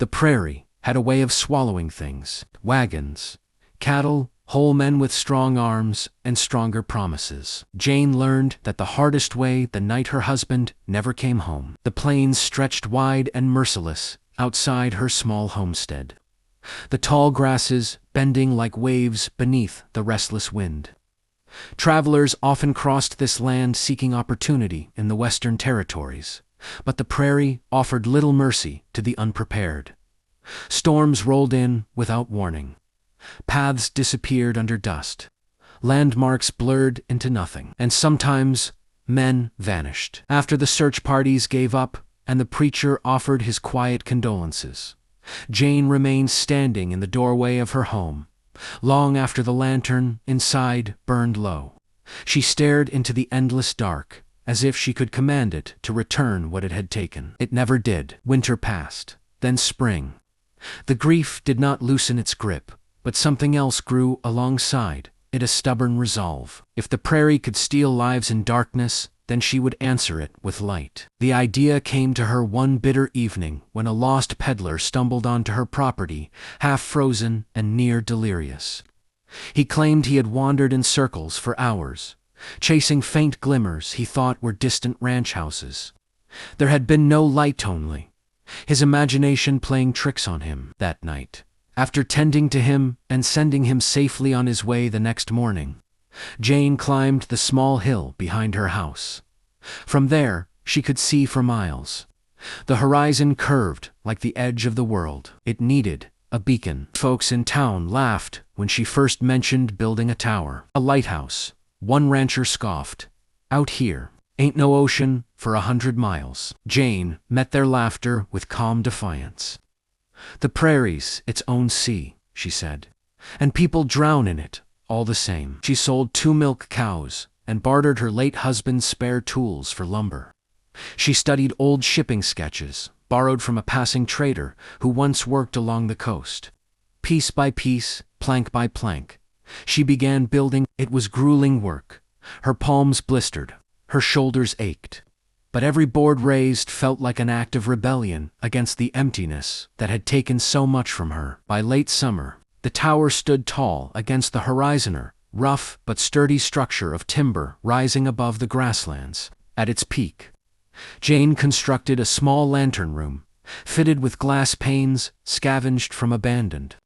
The prairie had a way of swallowing things: wagons, cattle, whole men with strong arms and stronger promises. Jane learned that the hardest way the night her husband never came home. The plains stretched wide and merciless outside her small homestead, the tall grasses bending like waves beneath the restless wind. Travelers often crossed this land seeking opportunity in the Western Territories, but the prairie offered little mercy to the unprepared. Storms rolled in without warning. Paths disappeared under dust. Landmarks blurred into nothing. And sometimes men vanished. After the search parties gave up and the preacher offered his quiet condolences, Jane remained standing in the doorway of her home, long after the lantern inside burned low. She stared into the endless dark, as if she could command it to return what it had taken. It never did. Winter passed, then spring. The grief did not loosen its grip, but something else grew alongside it, a stubborn resolve. If the prairie could steal lives in darkness, then she would answer it with light. The idea came to her one bitter evening when a lost peddler stumbled onto her property, half frozen and near delirious. He claimed he had wandered in circles for hours, chasing faint glimmers he thought were distant ranch houses. There had been no light, only his imagination playing tricks on him. That night, after tending to him and sending him safely on his way the next morning, Jane climbed the small hill behind her house. From there, she could see for miles. The horizon curved like the edge of the world. It needed a beacon. Folks in town laughed when she first mentioned building a tower. A lighthouse, one rancher scoffed. Out here, ain't no ocean for 100 miles. Jane met their laughter with calm defiance. The prairie's its own sea, she said, and people drown in it all the same. She sold 2 milk cows and bartered her late husband's spare tools for lumber. She studied old shipping sketches, borrowed from a passing trader who once worked along the coast. Piece by piece, plank by plank, she began building. It was grueling work. Her palms blistered, her shoulders ached. But every board raised felt like an act of rebellion against the emptiness that had taken so much from her. By late summer, the tower stood tall against the horizon, a rough but sturdy structure of timber rising above the grasslands. At its peak, Jane constructed a small lantern room, fitted with glass panes scavenged from abandoned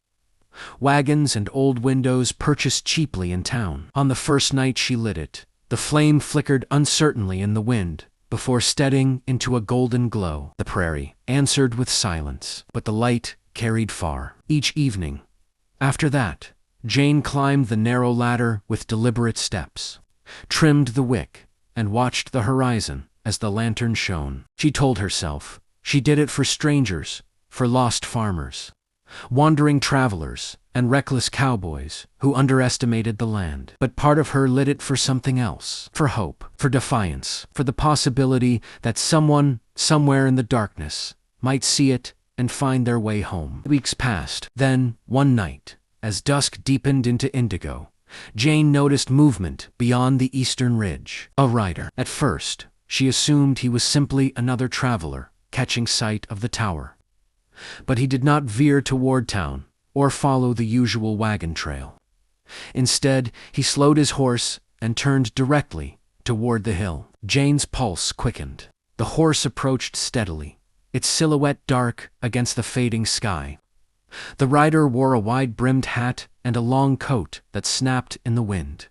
wagons and old windows purchased cheaply in town. On the first night she lit it, the flame flickered uncertainly in the wind before steadying into a golden glow. The prairie answered with silence, but the light carried far. Each evening, after that, Jane climbed the narrow ladder with deliberate steps, trimmed the wick, and watched the horizon as the lantern shone. She told herself she did it for strangers, for lost farmers, wandering travelers, and reckless cowboys who underestimated the land. But part of her lit it for something else, for hope, for defiance, for the possibility that someone, somewhere in the darkness, might see it and find their way home. Weeks passed. Then, one night, as dusk deepened into indigo, Jane noticed movement beyond the eastern ridge. A rider. At first, she assumed he was simply another traveler catching sight of the tower. But he did not veer toward town or follow the usual wagon trail. Instead, he slowed his horse and turned directly toward the hill. Jane's pulse quickened. The horse approached steadily, its silhouette dark against the fading sky. The rider wore a wide-brimmed hat and a long coat that snapped in the wind.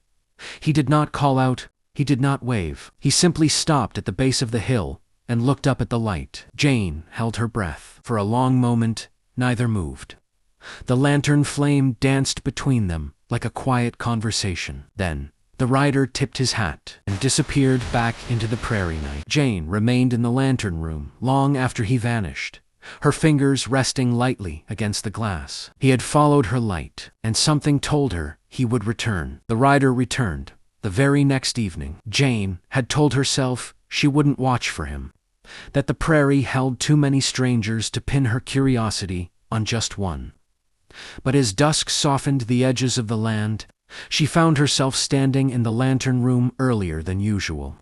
He did not call out, he did not wave. He simply stopped at the base of the hill and looked up at the light. Jane held her breath. For a long moment, neither moved. The lantern flame danced between them like a quiet conversation. Then, the rider tipped his hat and disappeared back into the prairie night. Jane remained in the lantern room long after he vanished, her fingers resting lightly against the glass. He had followed her light, and something told her he would return. The rider returned the very next evening. Jane had told herself she wouldn't watch for him, that the prairie held too many strangers to pin her curiosity on just one. But as dusk softened the edges of the land, she found herself standing in the lantern room earlier than usual,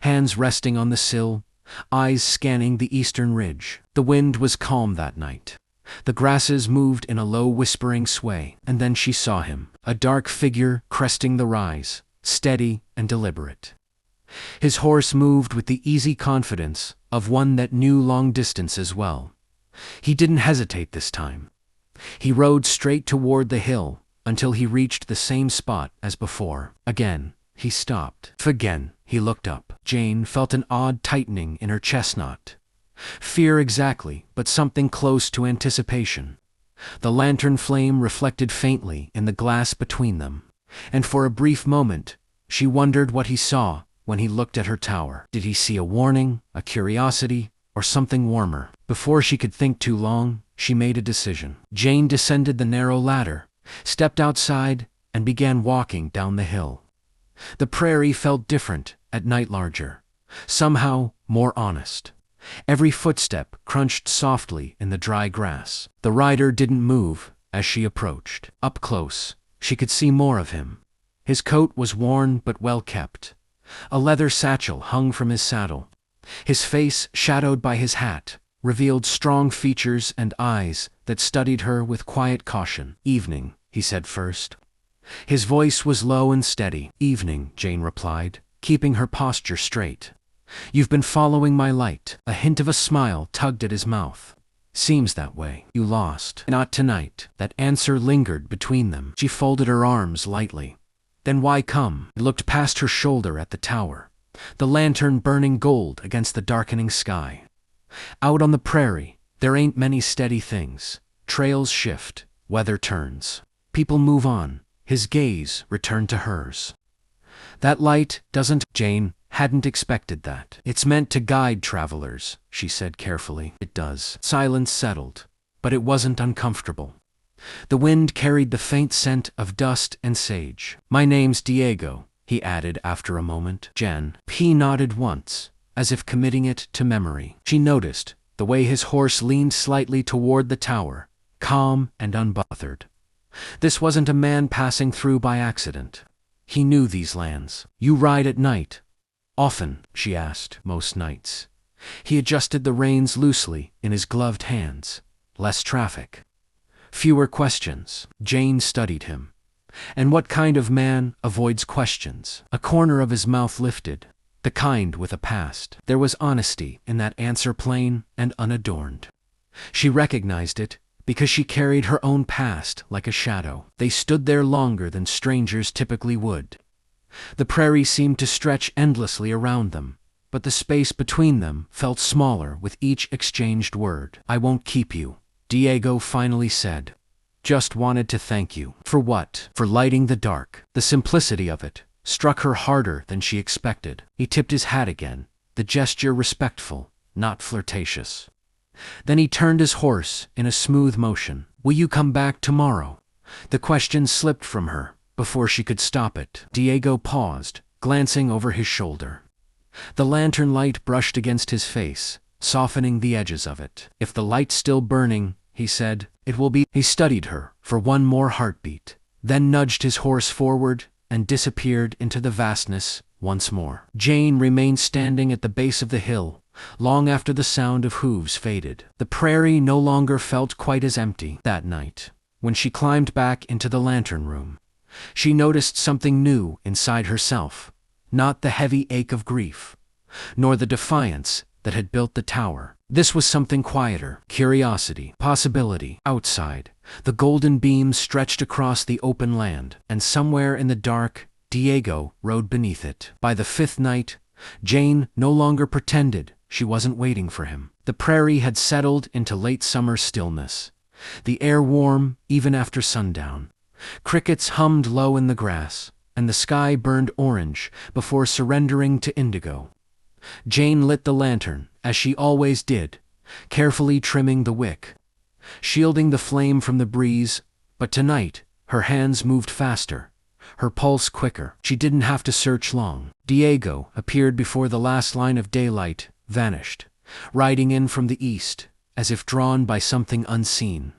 hands resting on the sill, eyes scanning the eastern ridge. The wind was calm that night, The grasses moved in a low whispering sway, and then she saw him, a dark figure cresting the rise, steady and deliberate. His horse moved with the easy confidence of one that knew long distances well. He didn't hesitate this time. He rode straight toward the hill until he reached the same spot as before. Again, he stopped. Again, he looked up. Jane felt an odd tightening in her chest knot. Fear exactly, but something close to anticipation. The lantern flame reflected faintly in the glass between them, and for a brief moment, she wondered what he saw when he looked at her tower. Did he see a warning, a curiosity, or something warmer? Before she could think too long, she made a decision. Jane descended the narrow ladder, stepped outside, and began walking down the hill. The prairie felt different at night, larger, somehow more honest. Every footstep crunched softly in the dry grass. The rider didn't move as she approached. Up close, she could see more of him. His coat was worn but well kept. A leather satchel hung from his saddle. His face, shadowed by his hat, revealed strong features and eyes that studied her with quiet caution. "Evening," he said first. His voice was low and steady. "Evening," Jane replied, keeping her posture straight. "You've been following my light." A hint of a smile tugged at his mouth. "Seems that way. You lost." "Not tonight." That answer lingered between them. She folded her arms lightly. "Then why come?" He looked past her shoulder at the tower, the lantern burning gold against the darkening sky. "Out on the prairie, there ain't many steady things. Trails shift, weather turns. People move on." His gaze returned to hers. "That light doesn't—" Jane hadn't expected that. "It's meant to guide travelers," she said carefully. "It does." Silence settled, but it wasn't uncomfortable. The wind carried the faint scent of dust and sage. "My name's Diego," he added after a moment. "Jen." He nodded once, as if committing it to memory. She noticed the way his horse leaned slightly toward the tower, calm and unbothered. This wasn't a man passing through by accident. He knew these lands. "You ride at night?" "Often," she asked. "Most nights." He adjusted the reins loosely in his gloved hands. "Less traffic. Fewer questions." Jane studied him. And what kind of man avoids questions? A corner of his mouth lifted, the kind with a past. There was honesty in that answer, plain and unadorned. She recognized it because she carried her own past like a shadow. They stood there longer than strangers typically would. The prairie seemed to stretch endlessly around them, but the space between them felt smaller with each exchanged word. "I won't keep you," Diego finally said. "Just wanted to thank you." "For what?" "For lighting the dark." The simplicity of it struck her harder than she expected. He tipped his hat again, the gesture respectful, not flirtatious. Then he turned his horse in a smooth motion. "Will you come back tomorrow?" The question slipped from her before she could stop it. Diego paused, glancing over his shoulder. The lantern light brushed against his face, softening the edges of it. "If the light's still burning," he said, "it will be—" He studied her for one more heartbeat, then nudged his horse forward and disappeared into the vastness once more. Jane remained standing at the base of the hill, long after the sound of hooves faded. The prairie no longer felt quite as empty. That night, when she climbed back into the lantern room, she noticed something new inside herself, not the heavy ache of grief, nor the defiance that had built the tower. This was something quieter, curiosity, possibility. Outside, the golden beams stretched across the open land, and somewhere in the dark, Diego rode beneath it. By the fifth night, Jane no longer pretended she wasn't waiting for him. The prairie had settled into late summer stillness, the air warm even after sundown. Crickets hummed low in the grass, and the sky burned orange before surrendering to indigo. Jane lit the lantern, as she always did, carefully trimming the wick, shielding the flame from the breeze, but tonight her hands moved faster, her pulse quicker. She didn't have to search long. Diego appeared before the last line of daylight vanished, riding in from the east, as if drawn by something unseen.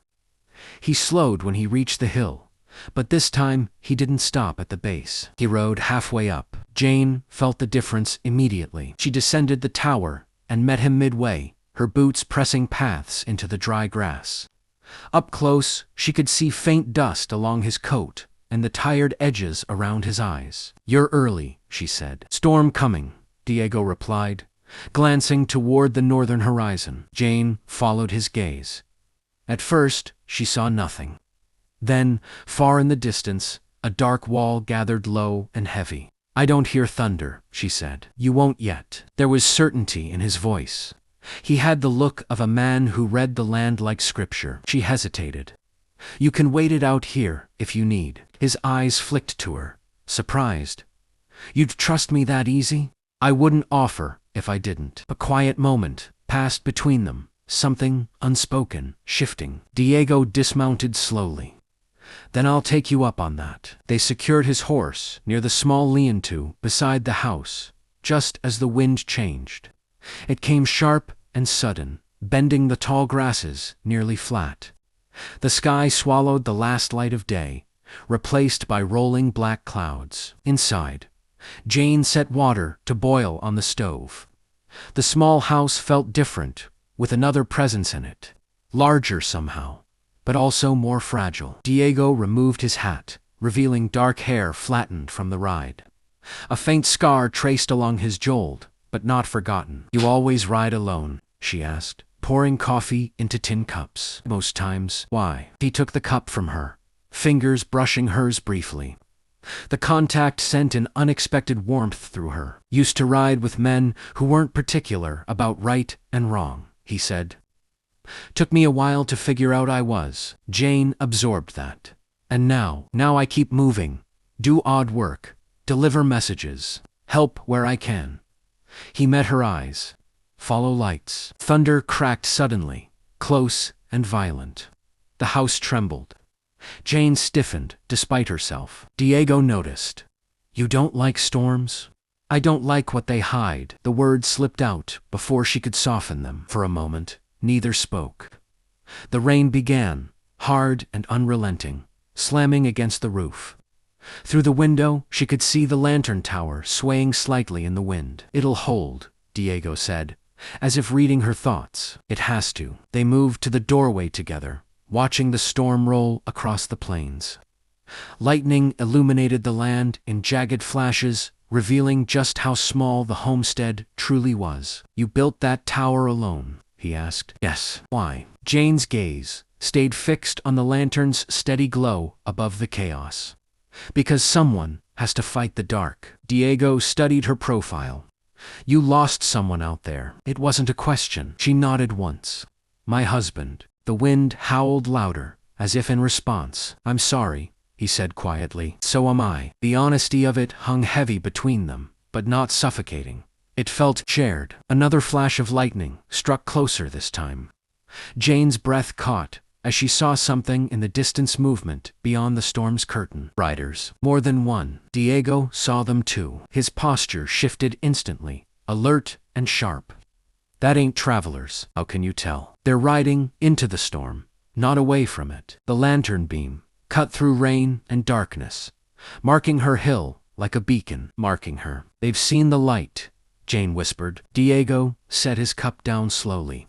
He slowed when he reached the hill, but this time he didn't stop at the base. He rode halfway up. Jane felt the difference immediately. She descended the tower and met him midway, her boots pressing paths into the dry grass. Up close, she could see faint dust along his coat and the tired edges around his eyes. "You're early," she said. "Storm coming," Diego replied, glancing toward the northern horizon. Jane followed his gaze. At first, she saw nothing. Then, far in the distance, a dark wall gathered low and heavy. "I don't hear thunder," she said. "You won't yet." There was certainty in his voice. He had the look of a man who read the land like scripture. She hesitated. "You can wait it out here if you need." His eyes flicked to her, surprised. "You'd trust me that easy?" "I wouldn't offer if I didn't." A quiet moment passed between them, something unspoken, shifting. Diego dismounted slowly. "Then I'll take you up on that." They secured his horse near the small lean-to beside the house, just as the wind changed. It came sharp and sudden, bending the tall grasses nearly flat. The sky swallowed the last light of day, replaced by rolling black clouds. Inside, Jane set water to boil on the stove. The small house felt different, with another presence in it. Larger somehow, but also more fragile. Diego removed his hat, revealing dark hair flattened from the ride. A faint scar traced along his jolt, but not forgotten. "You always ride alone?" she asked, pouring coffee into tin cups. "Most times." "Why?" He took the cup from her, fingers brushing hers briefly. The contact sent an unexpected warmth through her. "Used to ride with men who weren't particular about right and wrong," he said. "Took me a while to figure out I was." Jane absorbed that. "And now I keep moving, do odd work, deliver messages, help where I can." He met her eyes. "Follow lights." Thunder cracked suddenly, close and violent. The house trembled. Jane stiffened, despite herself. Diego noticed. "You don't like storms?" "I don't like what they hide." The words slipped out before she could soften them. For a moment, neither spoke. The rain began, hard and unrelenting, slamming against the roof. Through the window, she could see the lantern tower swaying slightly in the wind. "It'll hold," Diego said, as if reading her thoughts. "It has to." They moved to the doorway together, watching the storm roll across the plains. Lightning illuminated the land in jagged flashes, revealing just how small the homestead truly was. "You built that tower alone?" he asked. "Yes." "Why?" Jane's gaze stayed fixed on the lantern's steady glow above the chaos. "Because someone has to fight the dark." Diego studied her profile. "You lost someone out there." It wasn't a question. She nodded once. "My husband." The wind howled louder, as if in response. "I'm sorry," he said quietly. "So am I." The honesty of it hung heavy between them, but not suffocating. It felt shared. Another flash of lightning struck closer this time. Jane's breath caught as she saw something in the distance movement beyond the storm's curtain. Riders. More than one. Diego saw them too. His posture shifted instantly, alert and sharp. "That ain't travelers." "How can you tell?" "They're riding into the storm, not away from it." The lantern beam cut through rain and darkness, marking her hill like a beacon. "Marking her." "They've seen the light," Jane whispered. Diego set his cup down slowly.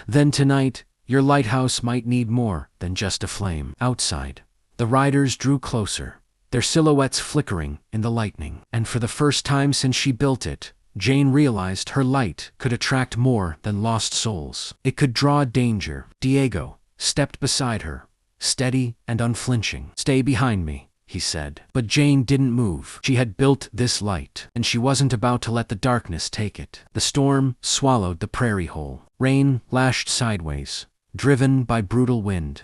"Then tonight, your lighthouse might need more than just a flame." Outside, the riders drew closer, their silhouettes flickering in the lightning. And for the first time since she built it, Jane realized her light could attract more than lost souls. It could draw danger. Diego stepped beside her, steady and unflinching. "Stay behind me," he said. But Jane didn't move. She had built this light, and she wasn't about to let the darkness take it. The storm swallowed the prairie whole. Rain lashed sideways, driven by brutal wind.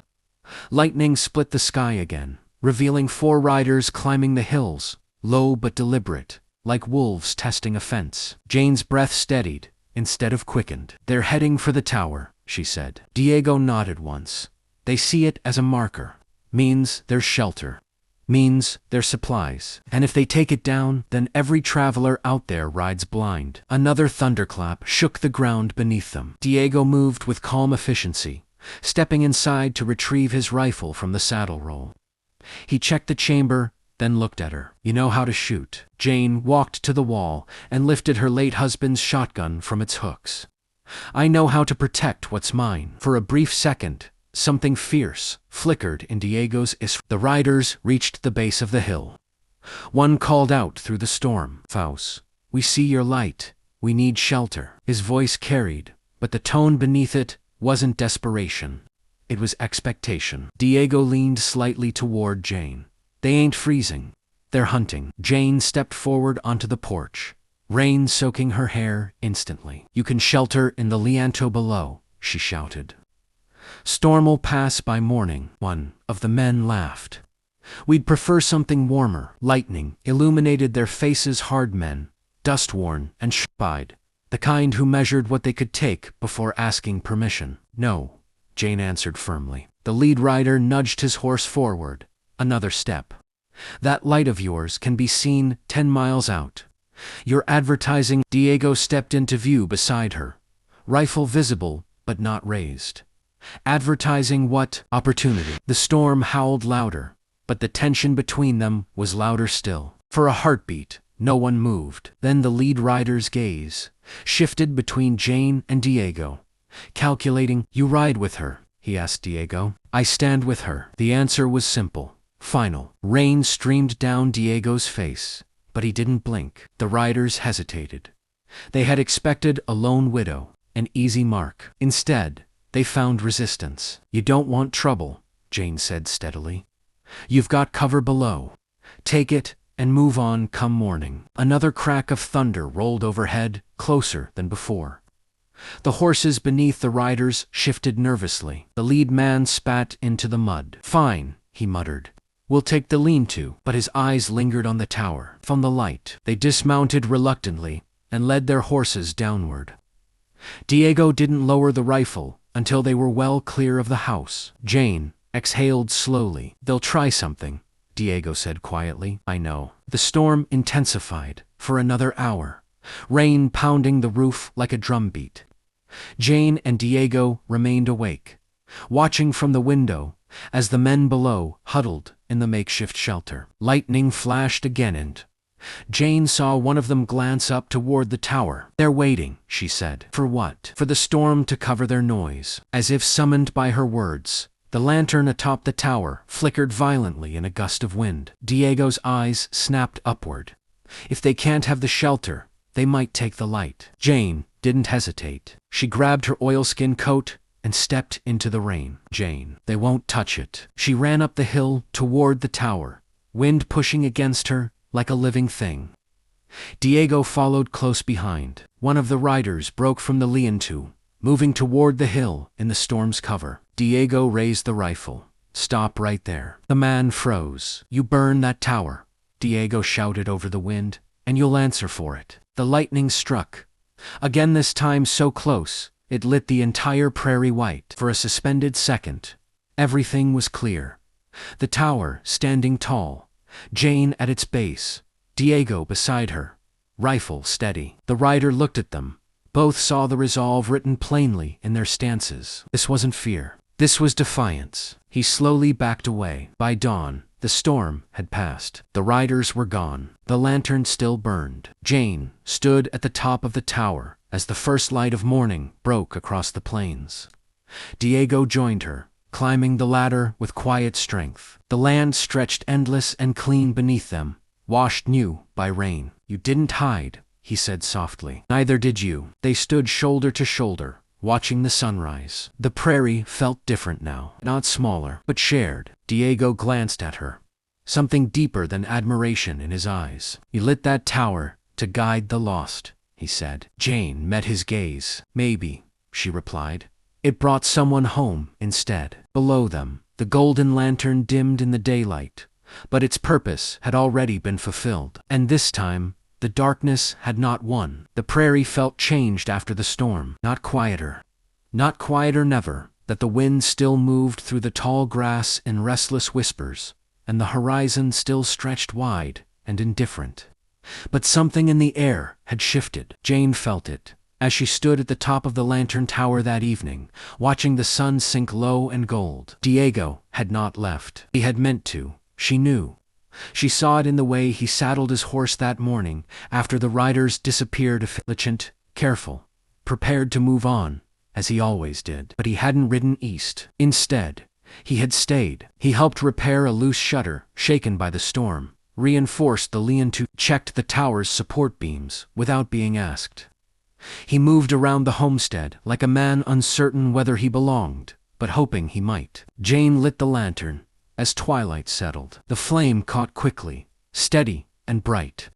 Lightning split the sky again, revealing 4 riders climbing the hills, low but deliberate, like wolves testing a fence. Jane's breath steadied instead of quickened. "They're heading for the tower," she said. Diego nodded once. "They see it as a marker. Means there's shelter. Means there's supplies. And if they take it down, then every traveler out there rides blind." Another thunderclap shook the ground beneath them. Diego moved with calm efficiency, stepping inside to retrieve his rifle from the saddle roll. He checked the chamber, then looked at her. "You know how to shoot." Jane walked to the wall and lifted her late husband's shotgun from its hooks. "I know how to protect what's mine." For a brief second, something fierce flickered in Diego's eyes. The riders reached the base of the hill. One called out through the storm, "Faust, we see your light. We need shelter." His voice carried, but the tone beneath it wasn't desperation. It was expectation. Diego leaned slightly toward Jane. "They ain't freezing. They're hunting." Jane stepped forward onto the porch, rain soaking her hair instantly. "You can shelter in the lianto below," she shouted. "Storm'll pass by morning." One of the men laughed. "We'd prefer something warmer." Lightning illuminated their faces. Hard men, dust-worn and sharp-eyed, the kind who measured what they could take before asking permission. "No," Jane answered firmly. The lead rider nudged his horse forward. "Another step. That light of yours can be seen 10 miles out. You're advertising." Diego stepped into view beside her, rifle visible but not raised. "Advertising what?" "Opportunity." The storm howled louder, but the tension between them was louder still. For a heartbeat, no one moved. Then the lead rider's gaze shifted between Jane and Diego. Calculating. "You ride with her?" he asked Diego. "I stand with her." The answer was simple, final. Rain streamed down Diego's face, but he didn't blink. The riders hesitated. They had expected a lone widow, an easy mark. Instead, they found resistance. "You don't want trouble," Jane said steadily. "You've got cover below. Take it and move on come morning." Another crack of thunder rolled overhead, closer than before. The horses beneath the riders shifted nervously. The lead man spat into the mud. "Fine," he muttered. "We'll take the lean-to." But his eyes lingered on the tower. From the light, they dismounted reluctantly and led their horses downward. Diego didn't lower the rifle until they were well clear of the house. Jane exhaled slowly. "They'll try something," Diego said quietly. "I know." The storm intensified for another hour, rain pounding the roof like a drumbeat. Jane and Diego remained awake, watching from the window as the men below huddled in the makeshift shelter. Lightning flashed again and Jane saw one of them glance up toward the tower. "They're waiting," she said. "For what?" "For the storm to cover their noise." As if summoned by her words, the lantern atop the tower flickered violently in a gust of wind. Diego's eyes snapped upward. If they can't have the shelter, they might take the light. Jane didn't hesitate. She grabbed her oilskin coat and stepped into the rain. "Jane, they won't touch it." She ran up the hill toward the tower, wind pushing against her like a living thing. Diego followed close behind. One of the riders broke from the lean-to, moving toward the hill in the storm's cover. Diego raised the rifle. "Stop right there." The man froze. "You burn that tower," Diego shouted over the wind, "and you'll answer for it." The lightning struck. Again, this time so close, it lit the entire prairie white. For a suspended second, everything was clear. The tower standing tall, Jane at its base, Diego beside her, rifle steady. The rider looked at them. Both saw the resolve written plainly in their stances. This wasn't fear. This was defiance. He slowly backed away. By dawn, the storm had passed. The riders were gone. The lantern still burned. Jane stood at the top of the tower as the first light of morning broke across the plains. Diego joined her, climbing the ladder with quiet strength. The land stretched endless and clean beneath them, washed new by rain. "You didn't hide," he said softly. "Neither did you." They stood shoulder to shoulder, watching the sunrise. The prairie felt different now, not smaller, but shared. Diego glanced at her, something deeper than admiration in his eyes. "You lit that tower to guide the lost," he said. Jane met his gaze. "Maybe," she replied. "It brought someone home instead." Below them, the golden lantern dimmed in the daylight, but its purpose had already been fulfilled. And this time, the darkness had not won. The prairie felt changed after the storm. Not quieter. Not quieter never, that the wind still moved through the tall grass in restless whispers, and the horizon still stretched wide and indifferent. But something in the air had shifted. Jane felt it, as she stood at the top of the lantern tower that evening, watching the sun sink low and gold. Diego had not left. He had meant to. She knew. She saw it in the way he saddled his horse that morning after the riders disappeared, vigilant, careful, prepared to move on as he always did. But he hadn't ridden east. Instead, he had stayed. He helped repair a loose shutter, shaken by the storm, reinforced the lean-to, checked the tower's support beams, without being asked. He moved around the homestead like a man uncertain whether he belonged, but hoping he might. Jane lit the lantern. As twilight settled, the flame caught quickly, steady and bright.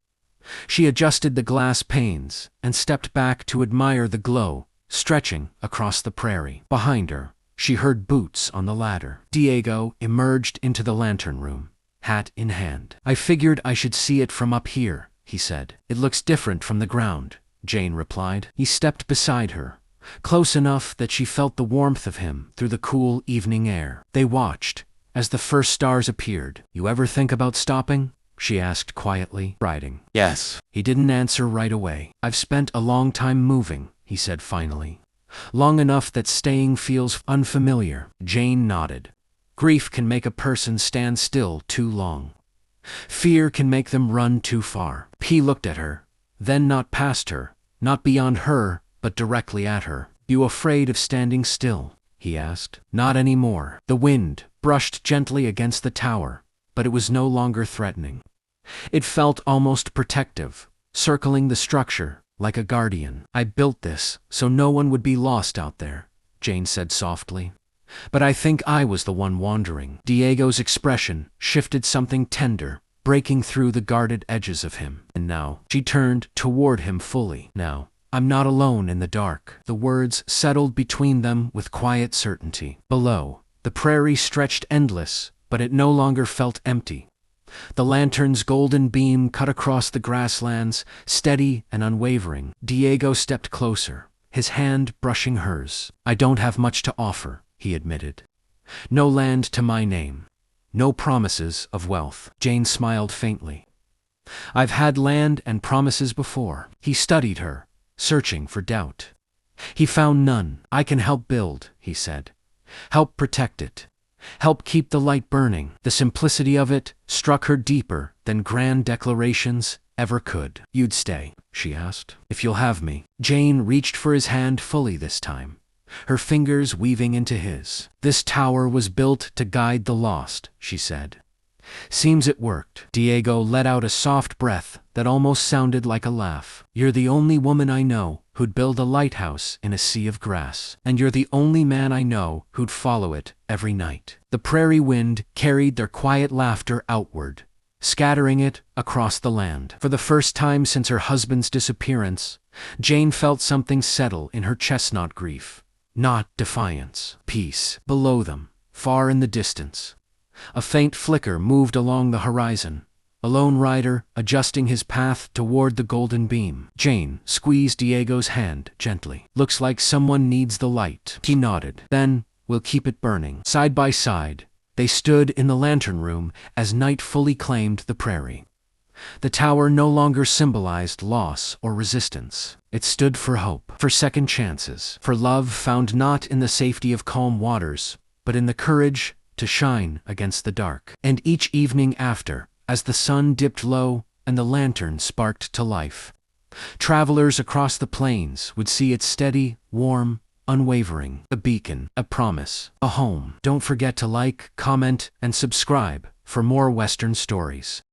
She adjusted the glass panes and stepped back to admire the glow stretching across the prairie. Behind her, she heard boots on the ladder. Diego emerged into the lantern room, hat in hand. "I figured I should see it from up here," he said. "It looks different from the ground," Jane replied. He stepped beside her, close enough that she felt the warmth of him through the cool evening air. They watched as the first stars appeared. "You ever think about stopping?" she asked quietly. "Riding." "Yes." He didn't answer right away. "I've spent a long time moving," he said finally. "Long enough that staying feels unfamiliar." Jane nodded. "Grief can make a person stand still too long. Fear can make them run too far." He looked at her, then not past her, not beyond her, but directly at her. "You afraid of standing still?" he asked. "Not anymore." The wind brushed gently against the tower, but it was no longer threatening. It felt almost protective, circling the structure like a guardian. "I built this so no one would be lost out there," Jane said softly. "But I think I was the one wandering." Diego's expression shifted, something tender breaking through the guarded edges of him. "And now," she turned toward him fully, "now, I'm not alone in the dark." The words settled between them with quiet certainty. Below, the prairie stretched endless, but it no longer felt empty. The lantern's golden beam cut across the grasslands, steady and unwavering. Diego stepped closer, his hand brushing hers. "I don't have much to offer," he admitted. "No land to my name. No promises of wealth." Jane smiled faintly. "I've had land and promises before." He studied her, searching for doubt. He found none. "I can help build," he said. "Help protect it. Help keep the light burning." The simplicity of it struck her deeper than grand declarations ever could. "You'd stay?" she asked. "If you'll have me." Jane reached for his hand fully this time, her fingers weaving into his. "This tower was built to guide the lost," she said. "Seems it worked." Diego let out a soft breath that almost sounded like a laugh. "You're the only woman I know who'd build a lighthouse in a sea of grass. And you're the only man I know who'd follow it every night." The prairie wind carried their quiet laughter outward, scattering it across the land. For the first time since her husband's disappearance, Jane felt something settle in her chestnut grief. Not defiance. Peace. Below them, far in the distance, a faint flicker moved along the horizon, a lone rider adjusting his path toward the golden beam. Jane squeezed Diego's hand gently. "Looks like someone needs the light." He nodded. "Then we'll keep it burning." Side by side, they stood in the lantern room as night fully claimed the prairie. The tower no longer symbolized loss or resistance. It stood for hope, for second chances, for love found not in the safety of calm waters, but in the courage to shine against the dark. And each evening after, as the sun dipped low and the lantern sparked to life, travelers across the plains would see it steady, warm, unwavering, a beacon, a promise, a home. Don't forget to like, comment, and subscribe for more Western stories.